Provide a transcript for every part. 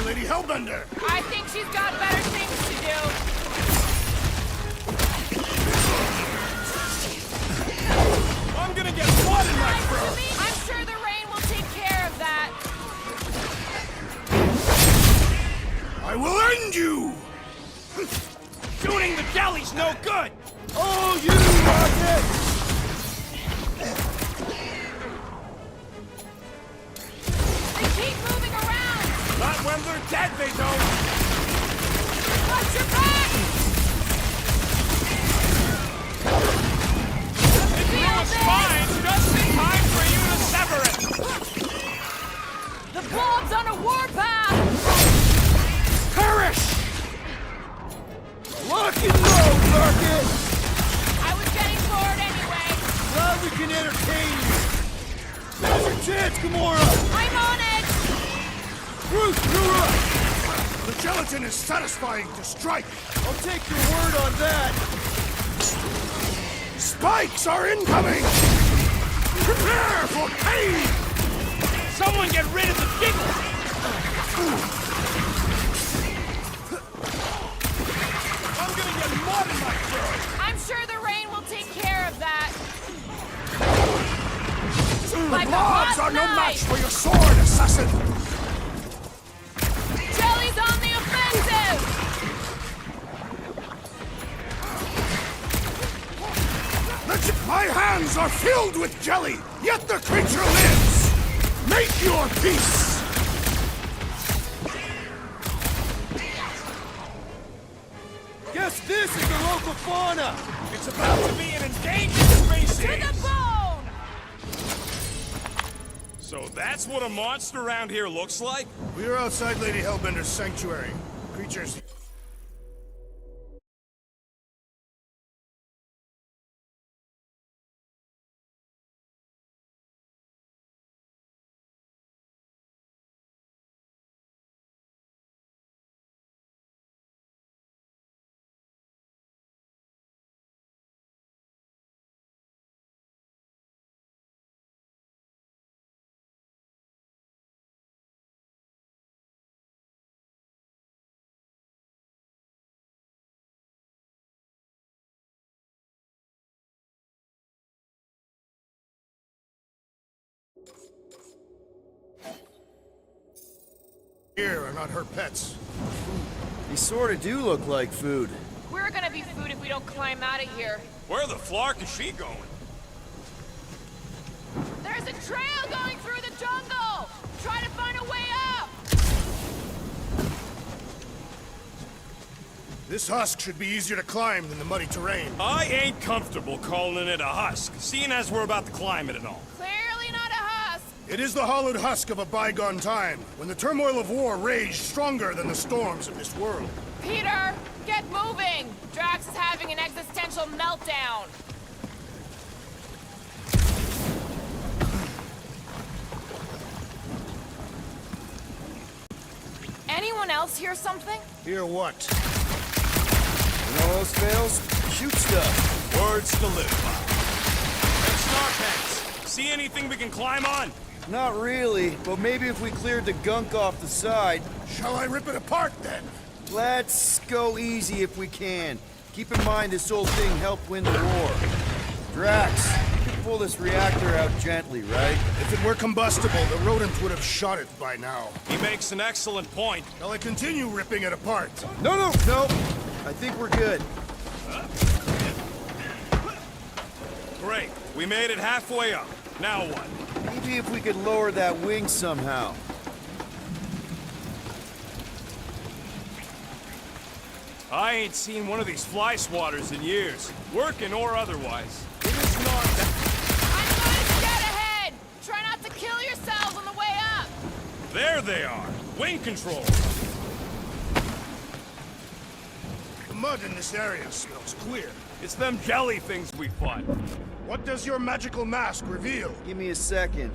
Lady Hellbender! I think she's got better things to do. I'm gonna get blood in my throat! I'm sure the rain will take care of that. I will end you! Shooting the jelly's no good! Oh, you rocket! They keep moving around. Not when they're dead, they don't! Watch your back! It blew a spine just in time for you to sever it! The blob's on a warpath! Perish! Lock and load, Rocket! I was getting bored anyway. Glad we can entertain you! Now's your chance, Gamora! I'm on it! Bruce, you're up! The gelatin is satisfying to strike! I'll take your word on that! Spikes are incoming! Prepare for pain! Someone get rid of the giggle! I'm gonna get mud in my throat! I'm sure the rain will take care of that. The Like a blobs hot are no knife. match for your sword, assassin! Jelly's on the offensive! My hands are filled with jelly, yet the creature lives! Make your peace! Guess this is the local fauna! It's about to be an endangered species! To the bone! So that's what a monster around here looks like? We are outside Lady Hellbender's sanctuary. Creatures... here are not her pets. They sorta do look like food. We're gonna be food if we don't climb out of here. Where the flark is she going? There's a trail going through the jungle! Try to find a way up! This husk should be easier to climb than the muddy terrain. I ain't comfortable calling it a husk, seeing as we're about to climb it and all. Clearly not a husk! It is the hollowed husk of a bygone time, when the turmoil of war raged stronger than the storms of this world. Peter, get moving! Drax is having an existential meltdown. Anyone else hear something? Hear what? When all else fails, shoot stuff. Words to live by. And Snarpants, see anything we can climb on? Not really, but maybe if we cleared the gunk off the side. Shall I rip it apart, then? Let's go easy if we can. Keep in mind this old thing helped win the war. Drax, you can pull this reactor out gently, right? If it were combustible, the rodent would have shot it by now. He makes an excellent point. Shall I continue ripping it apart? No! I think we're good. Great, we made it halfway up. Now what? Maybe if we could lower that wing somehow. I ain't seen one of these fly swatters in years, working or otherwise. It is not that... I'm going to get ahead! Try not to kill yourselves on the way up! There they are! Wing control! The mud in this area smells clear. It's them jelly things we fought. What does your magical mask reveal? Give me a second.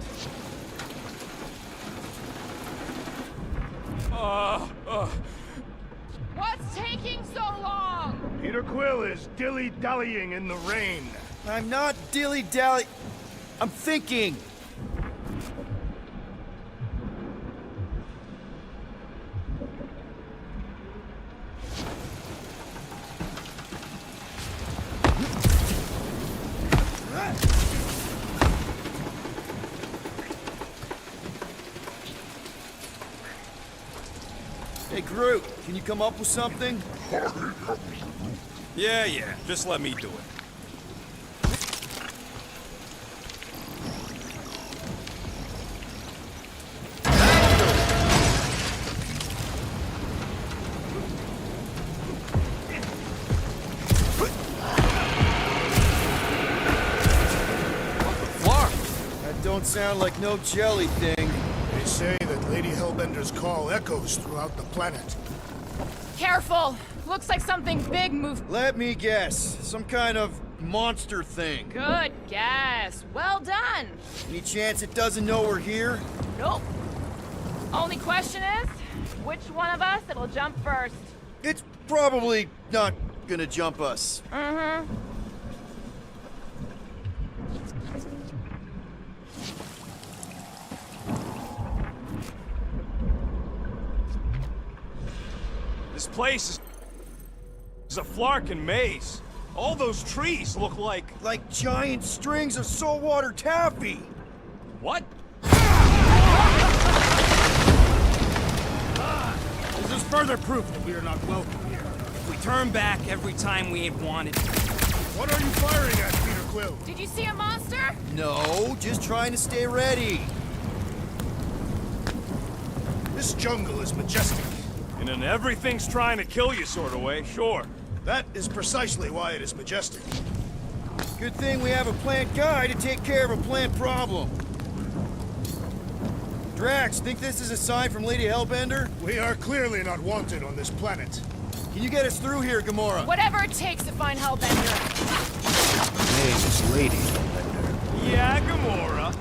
What's taking so long? Peter Quill is dilly-dallying in the rain. I'm not dilly-dally... I'm thinking! Hey, Groot, can you come up with something? Yeah, just let me do it. That don't sound like no jelly thing. They say that Lady Hellbender's call echoes throughout the planet. Careful! Looks like something big moved. Let me guess. Some kind of monster thing. Good guess. Well done. Any chance it doesn't know we're here? Nope. Only question is, which one of us it'll jump first? It's probably not gonna jump us. Mm-hmm. This place is a flarkin' maze. All those trees look like... Like giant strings of saltwater taffy. What? This is further proof that we are not welcome here. We turn back every time we ain't wanted. What are you firing at, Peter Quill? Did you see a monster? No, just trying to stay ready. This jungle is majestic. In an everything's trying to kill you sort of way, sure. That is precisely why it is majestic. Good thing we have a plant guy to take care of a plant problem. Drax, think this is a sign from Lady Hellbender? We are clearly not wanted on this planet. Can you get us through here, Gamora? Whatever it takes to find Hellbender. Name is Lady Hellbender. Yeah, Gamora.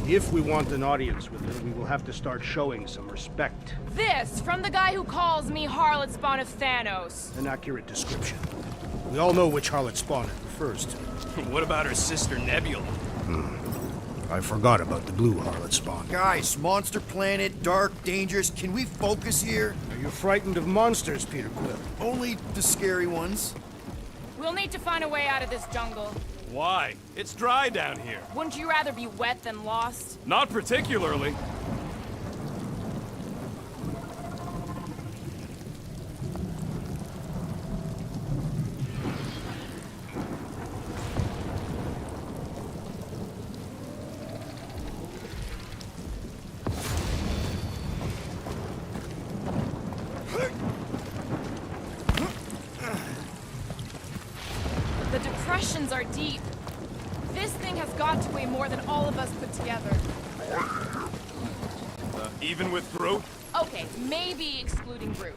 If we want an audience with her, we will have to start showing some respect. This from the guy who calls me Harlot Spawn of Thanos. An accurate description. We all know which harlot spawn it refers to. What about her sister Nebula? I forgot about the blue harlot spawn. Guys, monster planet, dark, dangerous. Can we focus here? Are you frightened of monsters, Peter Quill? Only the scary ones. We'll need to find a way out of this jungle. Why? It's dry down here. Wouldn't you rather be wet than lost? Not particularly. The depressions are deep. This thing has got to weigh more than all of us put together. Even with Groot? Okay, maybe excluding Groot.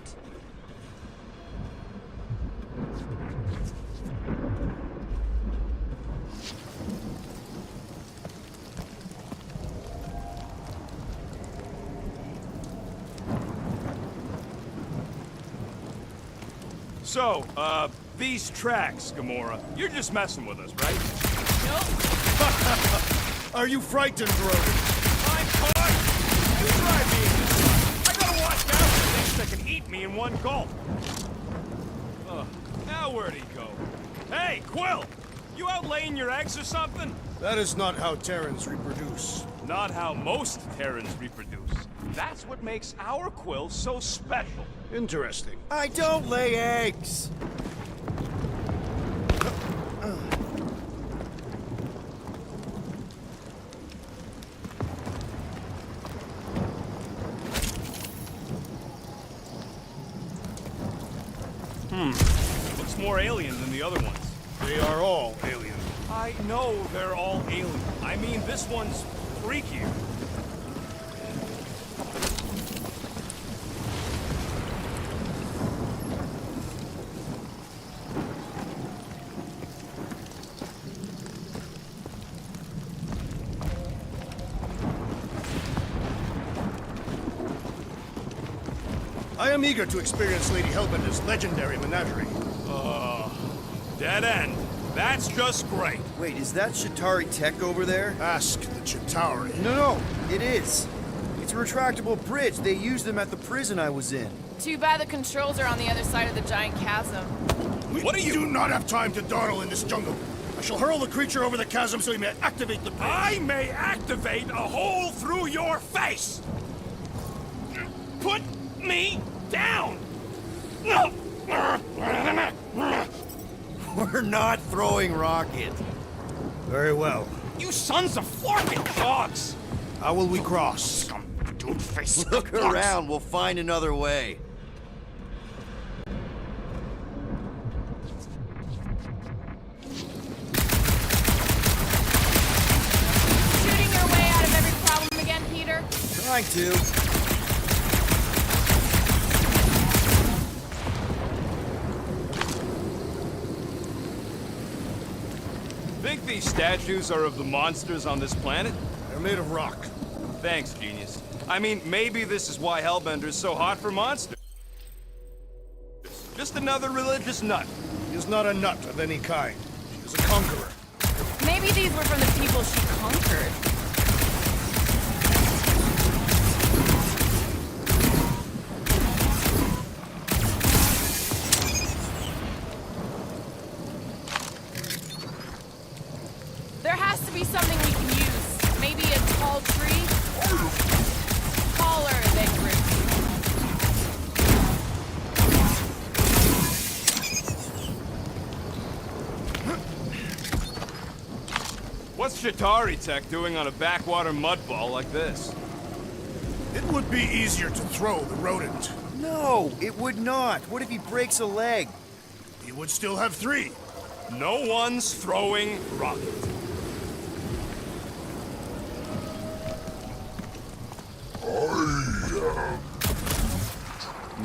So, these tracks, Gamora, you're just messing with us, right? Nope. Are you frightened, Groot? I'm caught! You try being this. I gotta watch out for things that can eat me in one gulp. Now where'd he go? Hey, Quill! You out laying your eggs or something? That is not how Terrans reproduce. Not how most Terrans reproduce. That's what makes our Quill so special. Interesting. I don't lay eggs. Looks more alien than the other ones. They are all alien. I know they're all alien. I mean, this one's freakier. I am eager to experience Lady Hellbender's legendary menagerie. Dead end. That's just great. Wait, is that Chitauri tech over there? Ask the Chitauri. No, it is. It's a retractable bridge. They used them at the prison I was in. Too bad the controls are on the other side of the giant chasm. We do not have time to dawdle in this jungle. I shall hurl the creature over the chasm so he may activate the bridge. I may activate a hole through your face! Put me down! not throwing rocket. Very well. You sons of forking dogs! How will we cross? Look around, we'll find another way. Shooting your way out of every problem again, Peter? Trying to. Think these statues are of the monsters on this planet? They're made of rock. Thanks, genius. I mean, maybe this is why Hellbender's so hot for monsters. Just another religious nut. He is not a nut of any kind. She is a conqueror. Maybe these were from the people she conquered. There has to be something we can use. Maybe a tall tree? Taller than Groot. What's Shatari Tech doing on a backwater mud ball like this? It would be easier to throw the rodent. No, it would not. What if he breaks a leg? He would still have 3. No one's throwing rocket.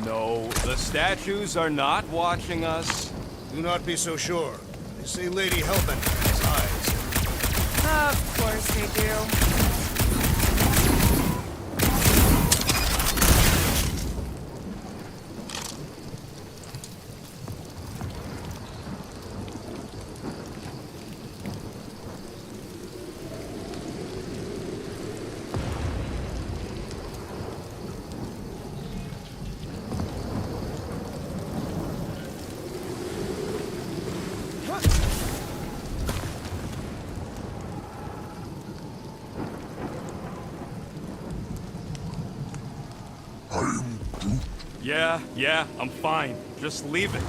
No, the statues are not watching us. Do not be so sure. They say Lady Hellbender has eyes. Of course they do. Yeah, I'm fine. Just leave it.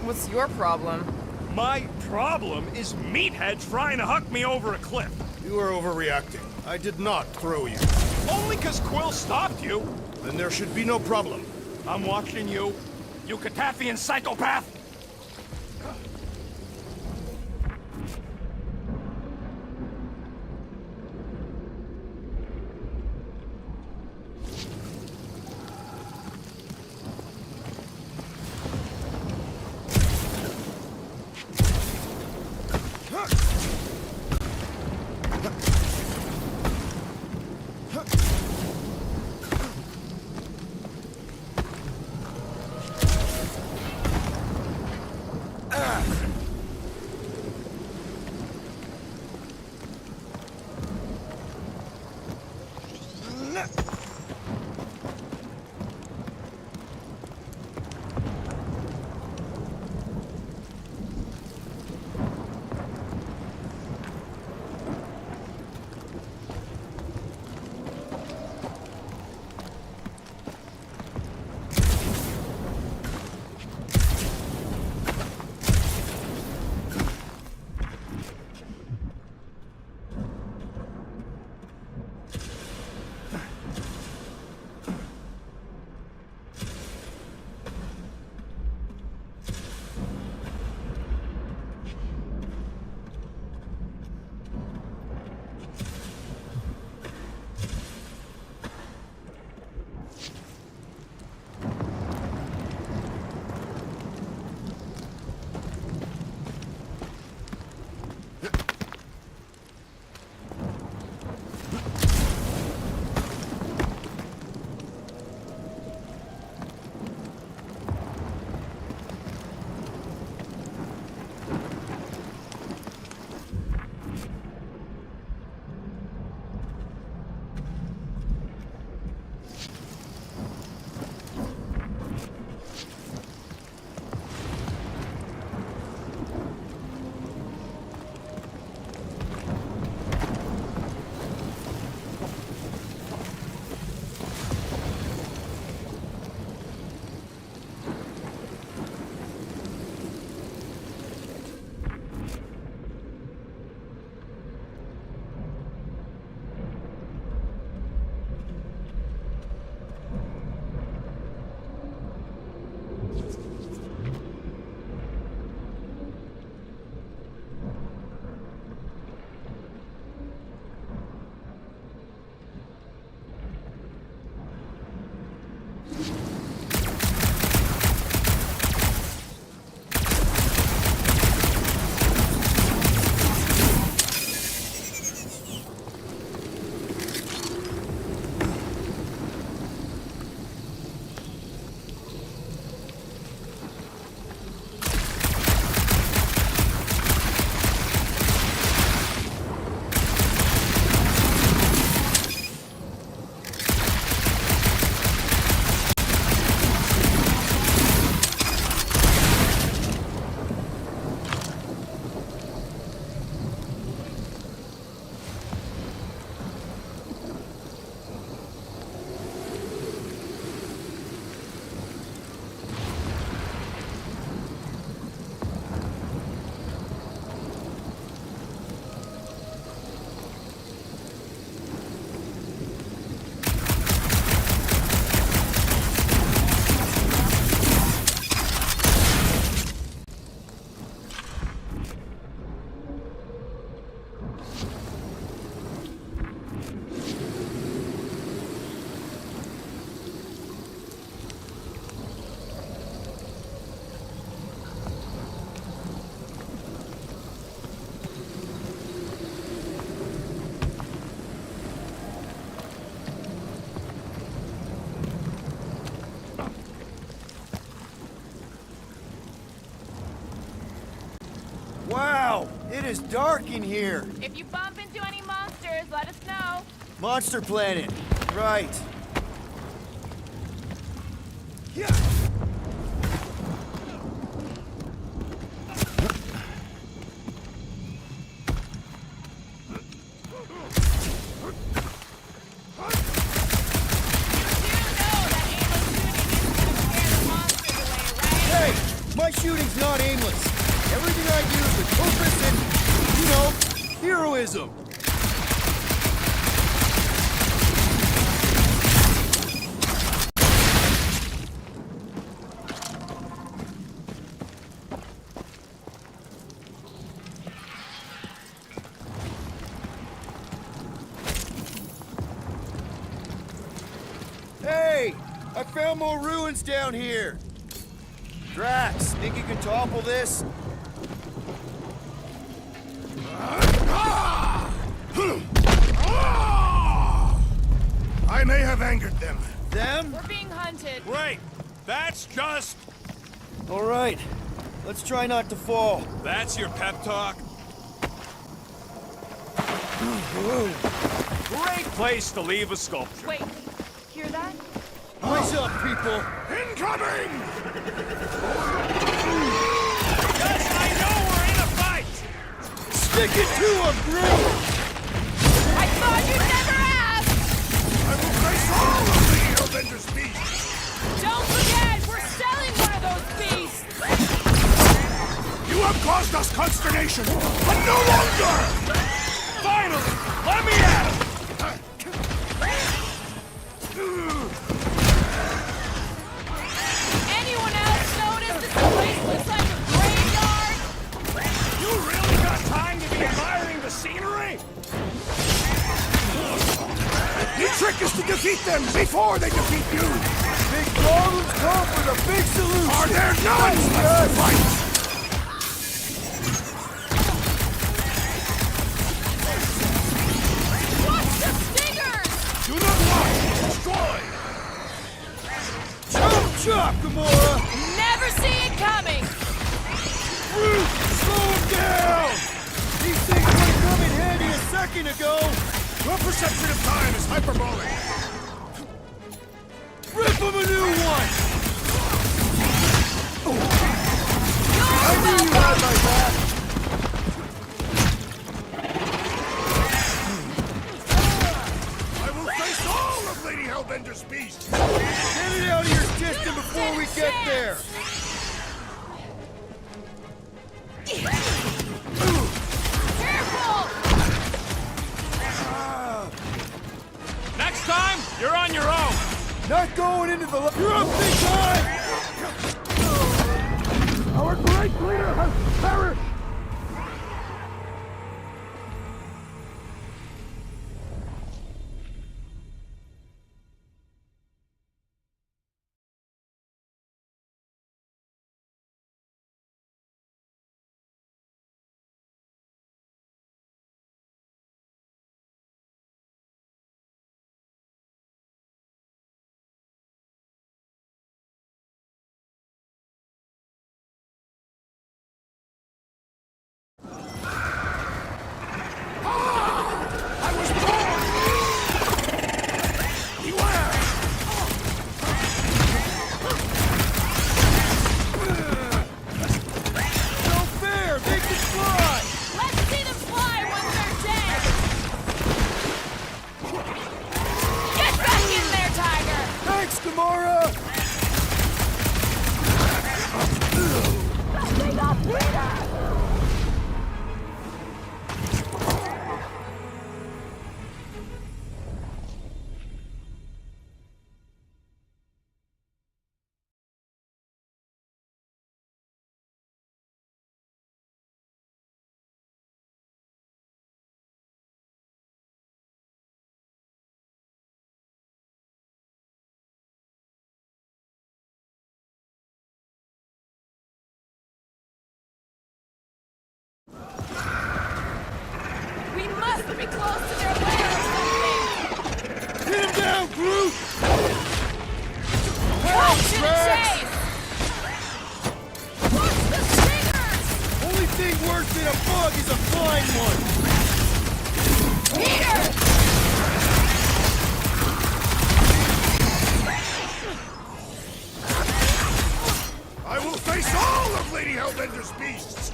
What's your problem? My problem is meatheads trying to huck me over a cliff. You are overreacting. I did not throw you. Only 'cause Quill stopped you. Then there should be no problem. I'm watching you, you Katafian psychopath! is dark in here. If you bump into any monsters, let us know. Monster Planet. Right. Yeah. Hey, my shooting's not aimless. Everything I do is with purpose and, you know, heroism. Hey, I found more ruins down here. Drax, think you can topple this? I may have angered them. Them? We're being hunted. Great! That's just... All right, let's try not to fall. That's your pep talk? Great place to leave a sculpture. Wait, hear that? Eyes up, people! Incoming! Yes, I know we're in a fight! Stick it to him, Groot! I thought you'd never ask! I will face all of the Hellbender's beasts! Don't forget, we're selling one of those beasts! You have caused us consternation, but no longer! Finally! Let me at him! Anyone else notice this place looks like a graveyard? You really got time to be admiring the scenery? The trick is to defeat them before they defeat you! Big problems come with a big solution! Are there none left to fight? Watch the stingers! Do not watch! Destroy! Chop chop, Gamora! Never see it coming! Groot, slow him down! These things would have come in handy a second ago! Your perception of time is hyperbolic! Rip him a new one! You're I knew you had my back! I will face all of Lady Hellbender's beasts! Get it out of your system before we get there! Careful! Next time, you're on your own! Not going into the... You're up big time! Our great leader has perished! Be close to their lair or something! Hit him down, Groot! Cut to the Drax! chase! Watch the stingers! Only thing worse than a bug bug is a flying one! Peter! I will face all of Lady Hellbender's beasts!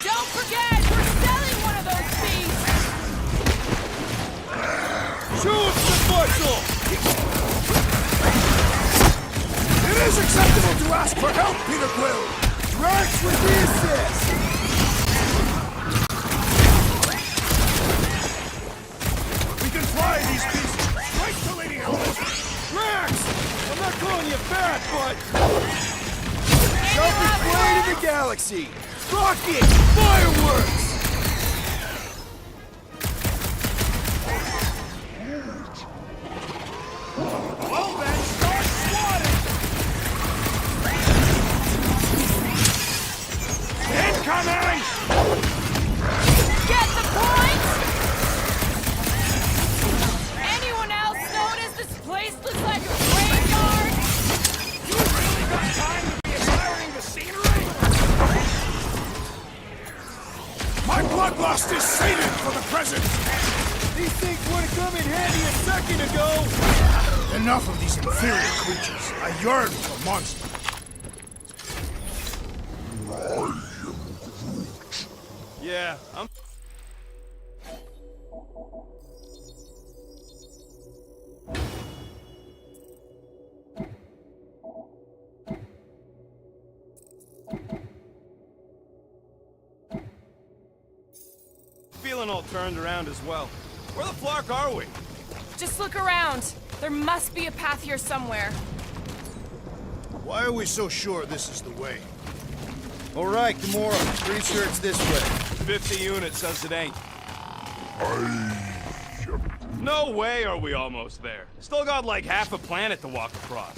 Don't forget, we're selling one of those beasts! Show us the muscle! It is acceptable to ask for help, Peter Quill! Drax with the assist! We can fly these beasts right to Lady Hellbender! Drax! I'm not calling you fat, but... Sharpest blade in the galaxy! Rocket! Fireworks! Well then, start swatting! Incoming! Get the point? Anyone else notice this place looks like a graveyard? You really got time to be admiring the scenery? My bloodlust is sated for the present! These things would have come in handy a second ago! Enough of these inferior creatures. I yearn for monsters. Yeah, I'm... feeling all turned around as well. Where the flark are we? Just look around. There must be a path here somewhere. Why are we so sure this is the way? Alright, Gamora. Pretty sure it's this way. 50 units says it ain't. No way are we almost there. Still got like half a planet to walk across.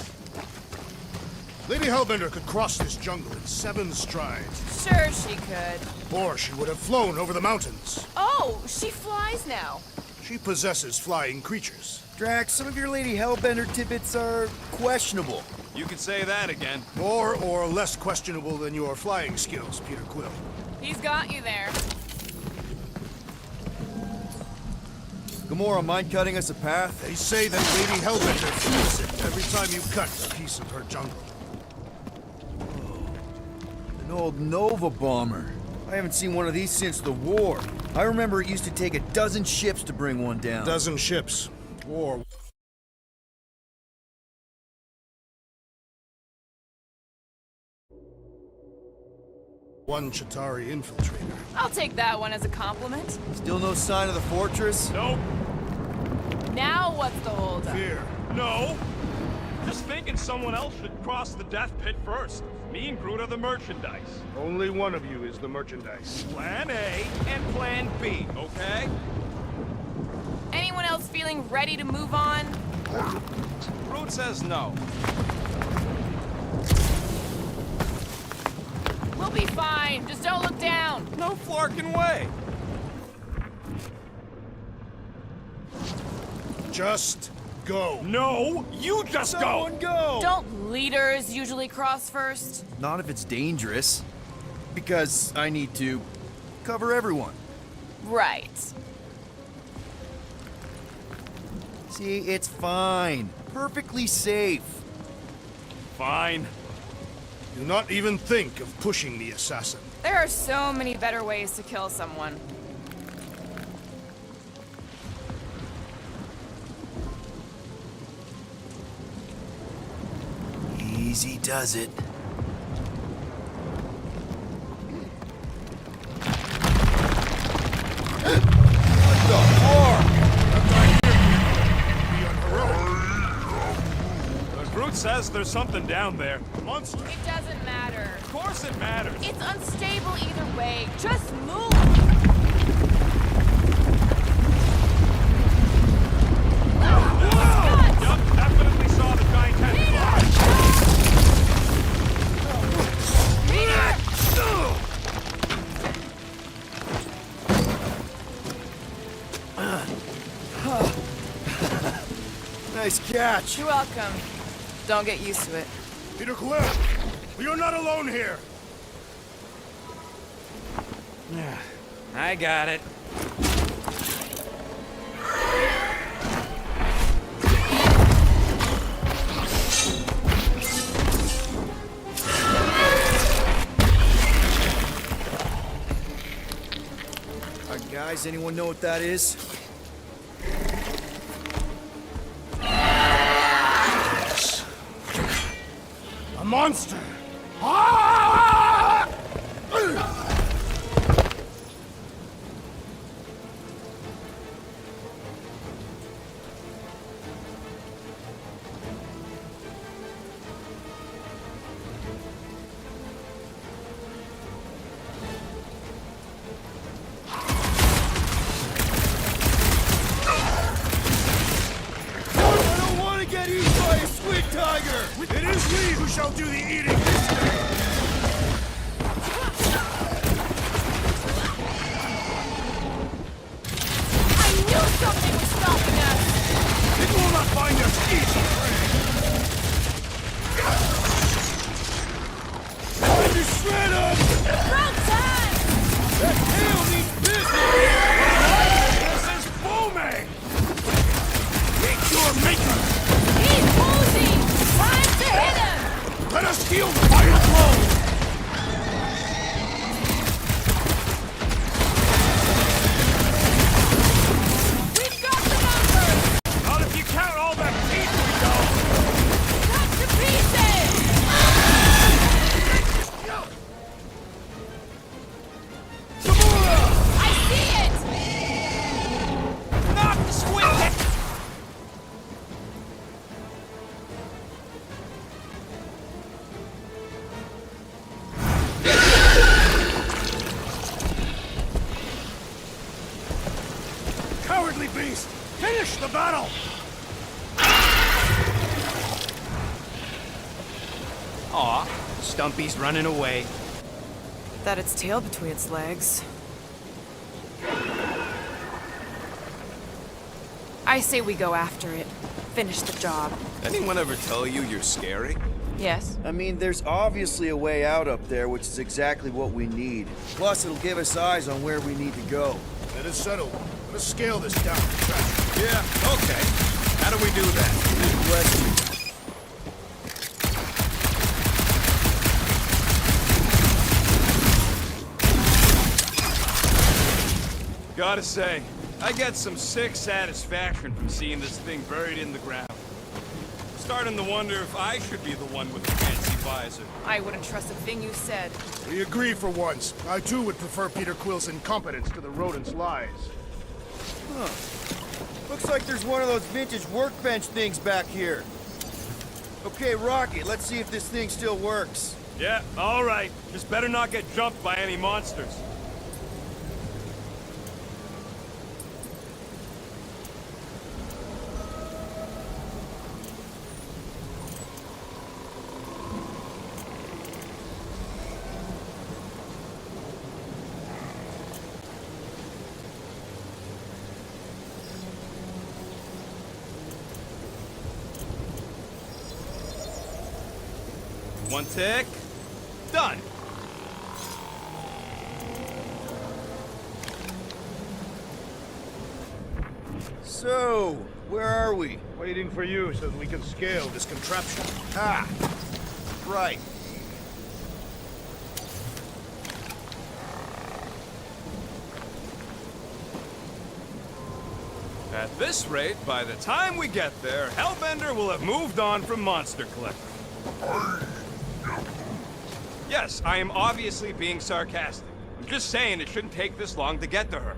Lady Hellbender could cross this jungle in 7 strides. Sure she could. Or she would have flown over the mountains. Oh, she flies now. She possesses flying creatures. Drax, some of your Lady Hellbender tidbits are questionable. You can say that again. More or less questionable than your flying skills, Peter Quill. He's got you there. Gamora, mind cutting us a path? They say that Lady Hellbender feels it every time you cut a piece of her jungle. An old Nova bomber. I haven't seen one of these since the war. I remember it used to take 12 ships to bring one down. 12 ships. Or... one Chitauri infiltrator. I'll take that one as a compliment. Still no sign of the fortress? Nope. Now what's the holdup? Fear. No. Just thinking someone else should cross the death pit first. Me and Groot are the merchandise. Only one of you is the merchandise. Plan A and Plan B, okay? Anyone else feeling ready to move on? Groot says no. We'll be fine. Just don't look down. No flarking way. Just go. No, you just Someone go. go! Don't leaders usually cross first? Not if it's dangerous. Because I need to cover everyone. Right. See, it's fine. Perfectly safe. Fine. Do not even think of pushing the assassin. There are so many better ways to kill someone. Easy does it. What the fuck? Groot says there's something down there. Monster. It doesn't matter. Of course it matters. It's unstable either way. Just move. Yup, definitely saw the giant tentacle. Nice catch. You're welcome. Don't get used to it. Peter Quill, we are not alone here. I got it. Guys, anyone know what that is? A monster! Ah! It is we who shall do the eating this day! I knew something was stopping us! It will not find us easy, friend! Let me shred up! Round time! That tail needs business! This is booming! Meet your maker! He's losing! Time to hit him! Let us deal the final blow! We've got the numbers! Not if you count all that teeth we don't. Cut to pieces! I see it! Knock the squid! Cowardly beast! Finish the battle! Aw, Stumpy's running away. That its tail between its legs. I say we go after it. Finish the job. Anyone ever tell you you're scary? Yes? I mean, there's obviously a way out up there, which is exactly what we need. Plus, it'll give us eyes on where we need to go. It is settled. Let us scale this down to track. Yeah, okay. How do we do that? Good question. Gotta say, I get some sick satisfaction from seeing this thing buried in the ground. Starting to wonder if I should be the one with the fancy visor. I wouldn't trust a thing you said. We agree for once. I too would prefer Peter Quill's incompetence to the rodent's lies. Huh. Looks like there's one of those vintage workbench things back here. Okay, Rocket, let's see if this thing still works. Yeah, all right. Just better not get jumped by any monsters. One tick. Done. So, where are we? Waiting for you so that we can scale this contraption. Ah, right. At this rate, by the time we get there, Hellbender will have moved on from Monster Collector. Yes, I am obviously being sarcastic. I'm just saying it shouldn't take this long to get to her.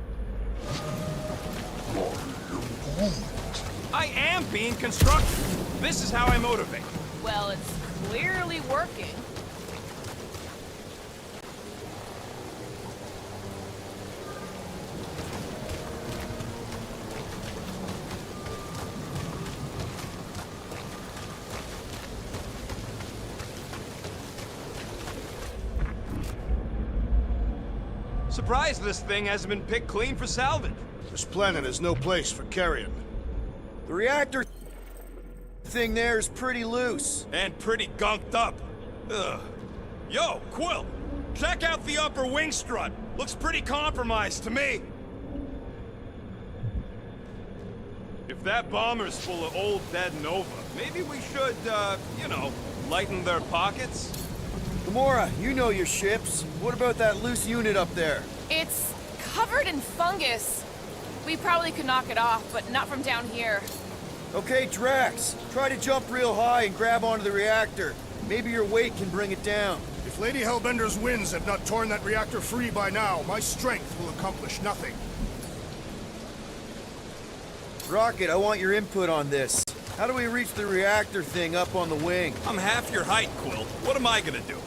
I am being constructive. This is how I motivate. Well, it's clearly working. Surprised this thing hasn't been picked clean for salvage. This planet is no place for carrion. The reactor thing there is pretty loose. And pretty gunked up. Ugh. Yo, Quill! Check out the upper wing strut! Looks pretty compromised to me. If that bomber's full of old dead Nova, maybe we should, you know, lighten their pockets? Gamora, you know your ships. What about that loose unit up there? It's covered in fungus. We probably could knock it off, but not from down here. Okay, Drax, try to jump real high and grab onto the reactor. Maybe your weight can bring it down. If Lady Hellbender's winds had not torn that reactor free by now, my strength will accomplish nothing. Rocket, I want your input on this. How do we reach the reactor thing up on the wing? I'm half your height, Quill. What am I gonna do?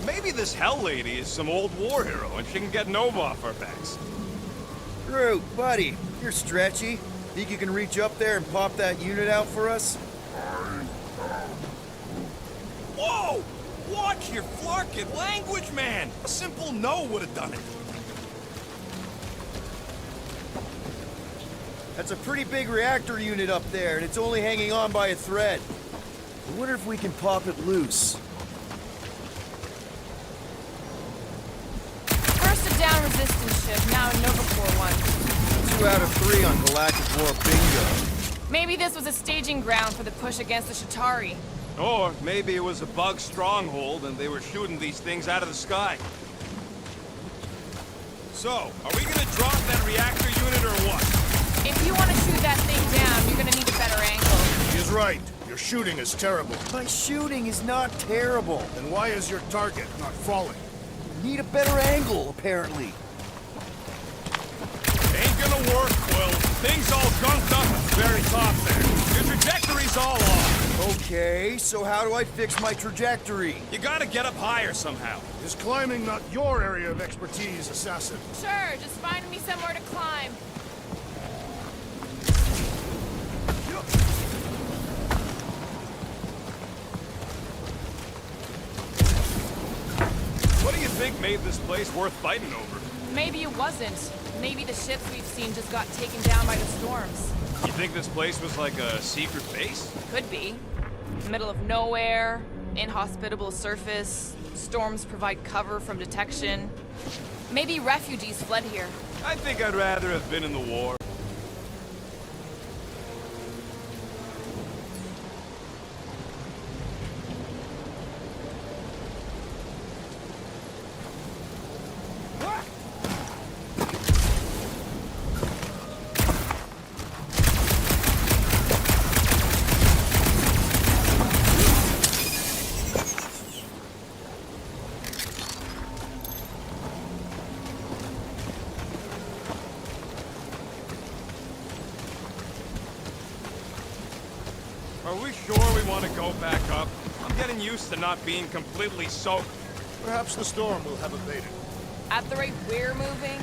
Maybe this Hell Lady is some old war hero and she can get Nova off our backs. Groot, buddy, you're stretchy. Think you can reach up there and pop that unit out for us? Whoa! Watch your flarkin' language, man! A simple no would have done it. That's a pretty big reactor unit up there, and it's only hanging on by a thread. I wonder if we can pop it loose. First a down resistance ship, now a Nova Corps one. 2 out of 3 on Galactic War bingo. Maybe this was a staging ground for the push against the Shatari. Or maybe it was a bug stronghold and they were shooting these things out of the sky. So, are we gonna drop that reactor unit or what? If you want to shoot that thing down, you're gonna need a better angle. He is right. Your shooting is terrible. My shooting is not terrible. Then why is your target not falling? Need a better angle, apparently. Ain't gonna work, Quill. Thing's all gunked up at the very top there. Your trajectory's all off. Okay, so how do I fix my trajectory? You gotta get up higher somehow. Is climbing not your area of expertise, Assassin? Sure, just find me somewhere to climb. What do you think made this place worth fighting over? Maybe it wasn't. Maybe the ships we've seen just got taken down by the storms. You think this place was like a secret base? Could be. Middle of nowhere, inhospitable surface, storms provide cover from detection. Maybe refugees fled here. I think I'd rather have been in the war. Are we sure we want to go back up? I'm getting used to not being completely soaked. Perhaps the storm will have abated. At the rate we're moving,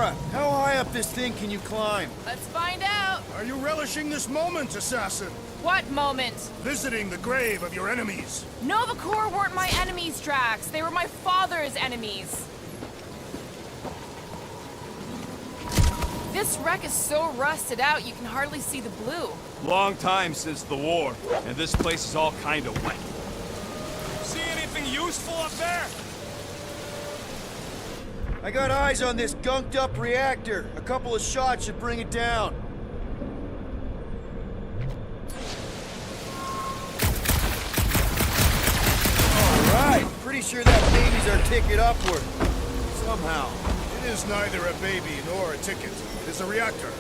camera! How high up this thing can you climb? Let's find out. Are you relishing this moment, assassin? What moment? Visiting the grave of your enemies. Nova Corps weren't my enemies, Drax. They were my father's enemies. This wreck is so rusted out you can hardly see the blue. Long time since the war, and this place is all kind of wet. See anything useful up there? I got eyes on this gunked up reactor. A couple of shots should bring it down. Alright, pretty sure that baby's our ticket upward. Somehow. It is neither a baby nor a ticket. It is a reactor.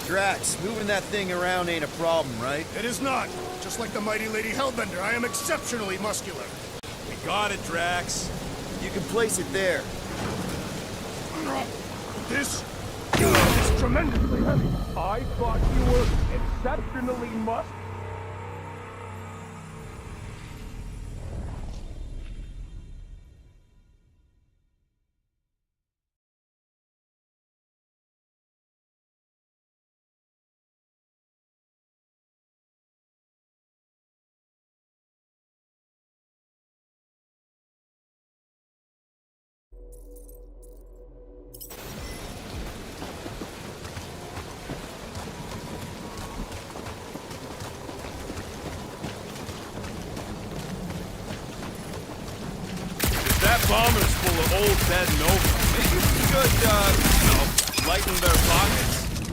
Drax, moving that thing around ain't a problem, right? It is not. Just like the mighty Lady Hellbender, I am exceptionally muscular. We got it, Drax. You can place it there. This is tremendously heavy. I thought you were exceptionally muscular. bomber's full of old dead Nova. Maybe we should, lighten their pockets.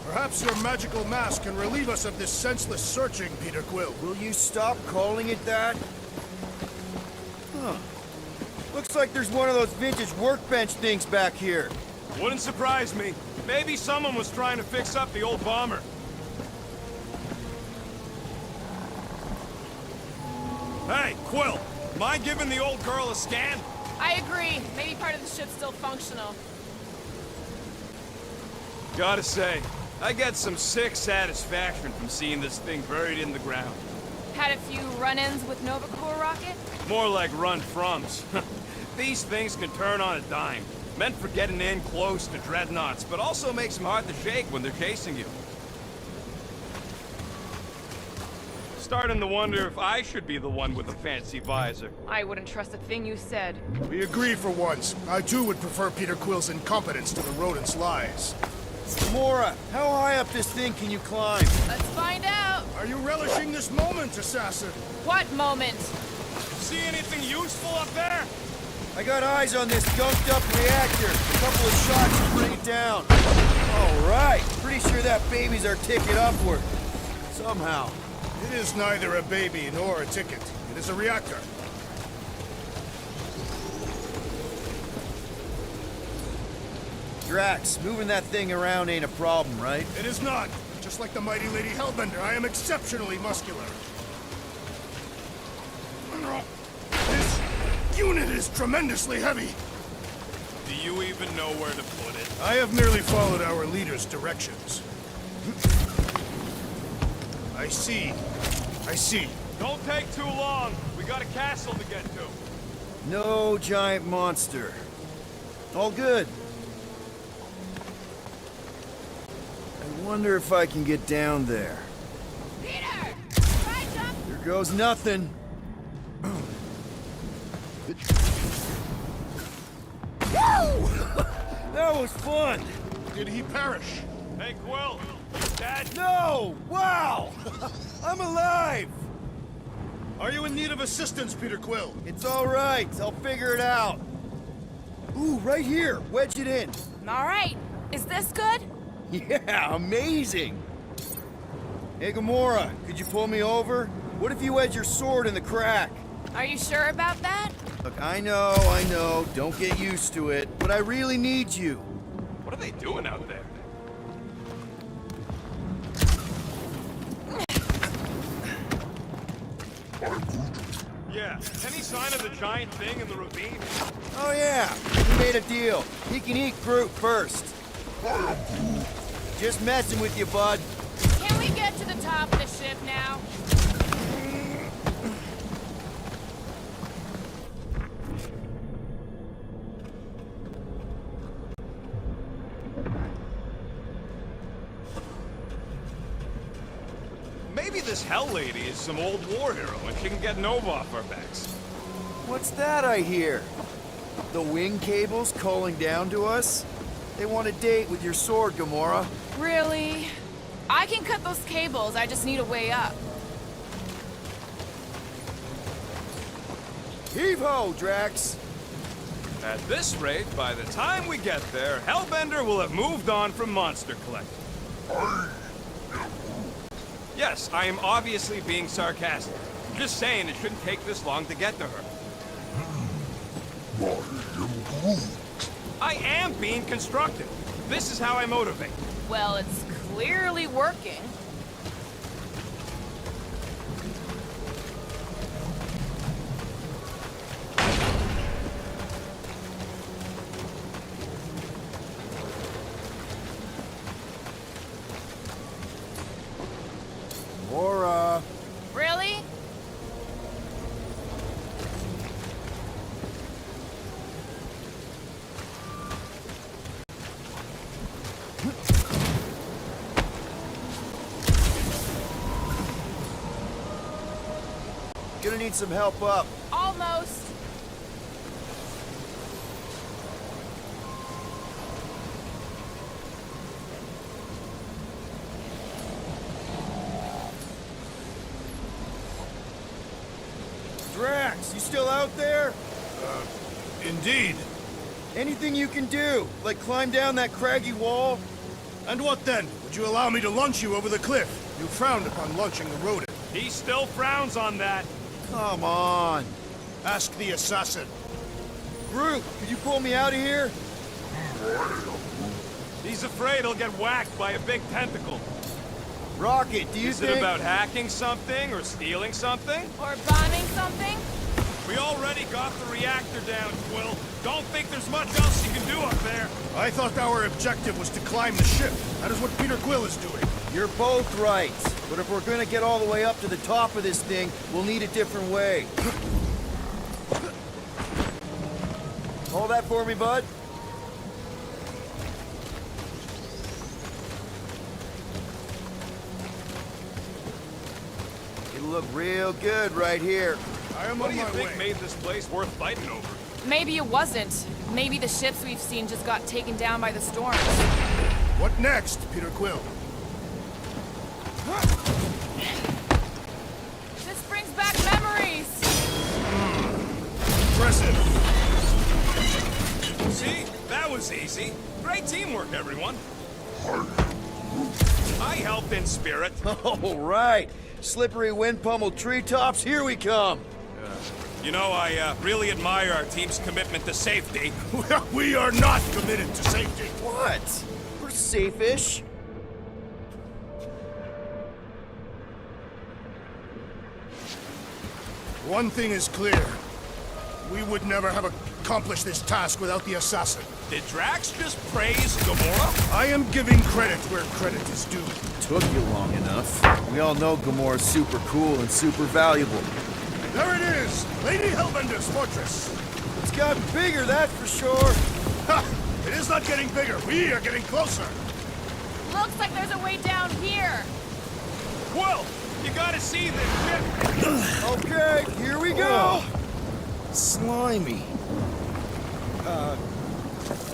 Perhaps your magical mask can relieve us of this senseless searching, Peter Quill. Will you stop calling it that? Huh. Looks like there's one of those vintage workbench things back here. Wouldn't surprise me. Maybe someone was trying to fix up the old bomber. Hey, Quill! Mind giving the old girl a scan? I agree. Maybe part of the ship's still functional. Gotta say, I get some sick satisfaction from seeing this thing buried in the ground. Had a few run-ins with Nova Corps rocket? More like run-froms. These things can turn on a dime. Meant for getting in close to dreadnoughts, but also makes them hard to shake when they're chasing you. Starting to wonder if I should be the one with a fancy visor. I wouldn't trust a thing you said. We agree for once. I too would prefer Peter Quill's incompetence to the rodent's lies. Gamora, how high up this thing can you climb? Let's find out. Are you relishing this moment, assassin? What moment? See anything useful up there? I got eyes on this gunked up reactor. A couple of shots to bring it down. All right. Pretty sure that baby's our ticket upward. Somehow. It is neither a baby nor a ticket. It is a reactor. Drax, moving that thing around ain't a problem, right? It is not. Just like the mighty Lady Hellbender, I am exceptionally muscular. This unit is tremendously heavy. Do you even know where to put it? I have merely followed our leader's directions. I see. I see. Don't take too long. We got a castle to get to. No giant monster. All good. I wonder if I can get down there. Peter! Try jump! There goes nothing. That was fun! Did he perish? Hey, Quill! Dad? No! Wow! I'm alive! Are you in need of assistance, Peter Quill? It's all right. I'll figure it out. Ooh, right here. Wedge it in. All right. Is this good? Yeah, amazing. Hey, Gamora, could you pull me over? What if you wedge your sword in the crack? Are you sure about that? Look, I know. Don't get used to it. But I really need you. What are they doing out there? Yeah, any sign of the giant thing in the ravine? Oh, yeah. We made a deal. He can eat Groot first. Just messing with you, bud. Can we get to the top of the ship now? Maybe this Hell Lady is some old war hero and she can get Nova off our backs. What's that I hear? The wing cables calling down to us? They want a date with your sword, Gamora. Really? I can cut those cables, I just need a way up. Heave-ho, Drax! At this rate, by the time we get there, Hellbender will have moved on from Monster Collecting. Yes, I am obviously being sarcastic. I'm just saying it shouldn't take this long to get to her. I am being constructive. This is how I motivate. Well, it's clearly working. Gamora. Really? Gonna need some help up. Almost. Drax, you still out there? Indeed. Anything you can do, like climb down that craggy wall? And what then? Would you allow me to launch you over the cliff? You frowned upon launching a rodent. He still frowns on that. Come on. Ask the assassin. Groot, could you pull me out of here? He's afraid he'll get whacked by a big tentacle. Rocket, do you Is think... it about hacking something or stealing something? Or bombing something? We already got the reactor down, Quill. Don't think there's much else you can do up there. I thought our objective was to climb the ship. That is what Peter Quill is doing. You're both right. But if we're gonna get all the way up to the top of this thing, we'll need a different way. Hold that for me, bud. It'll look real good right here. I am What on do you my think way. made this place worth fighting over? Maybe it wasn't. Maybe the ships we've seen just got taken down by the storms. What next, Peter Quill? This brings back memories! Impressive. See? That was easy. Great teamwork, everyone. I helped in spirit. All right. Slippery wind-pummeled treetops, here we come. You know, I really admire our team's commitment to safety. We are not committed to safety. What? We're safe-ish. One thing is clear. We would never have accomplished this task without the assassin. Did Drax just praise Gamora? I am giving credit where credit is due. Took you long enough. We all know Gamora's super cool and super valuable. There it is! Lady Hellbender's fortress! It's gotten bigger, that's for sure. Ha! It is not getting bigger. We are getting closer. Looks like there's a way down here! Quill, you gotta see this ship. Okay, here we go. Slimy.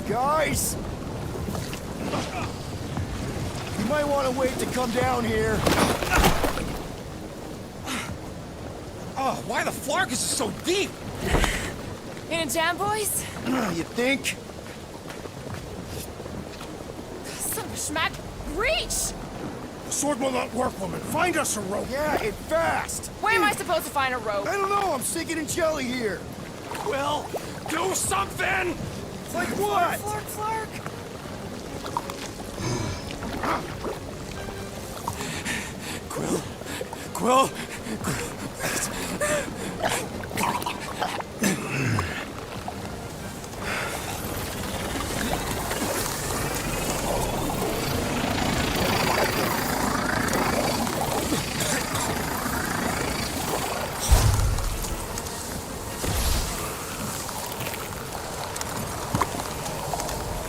Guys! You might want to wait to come down here. Oh, why the flark is it so deep? In a jam, boys? You think? Son of a schmack. Reach! The sword will not work, woman. Find us a rope. Yeah, and fast. Where am I supposed to find a rope? I don't know, I'm sinking in jelly here. Quill, do something! Like what? Flark, flark. Quill?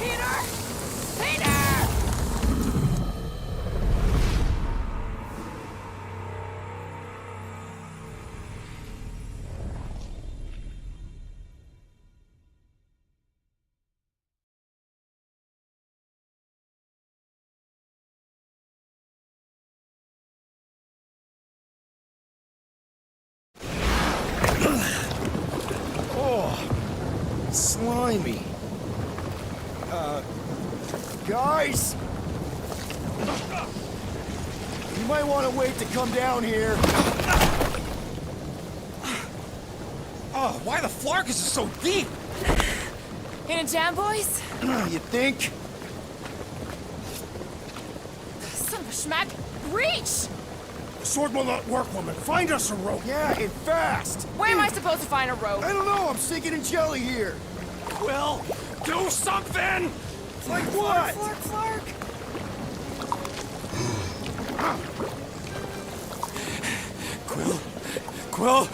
Peter! Peter! Slimy. Guys! You might want to wait to come down here. Oh, why the flark is it so deep? In a jam, boys? You think? Son of a schmack. Reach! The sword will not work, woman. Find us a rope. Yeah, and fast. Where am I supposed to find a rope? I don't know, I'm sinking in jelly here. Quill, do something! Like what? Flark, flark. Quill?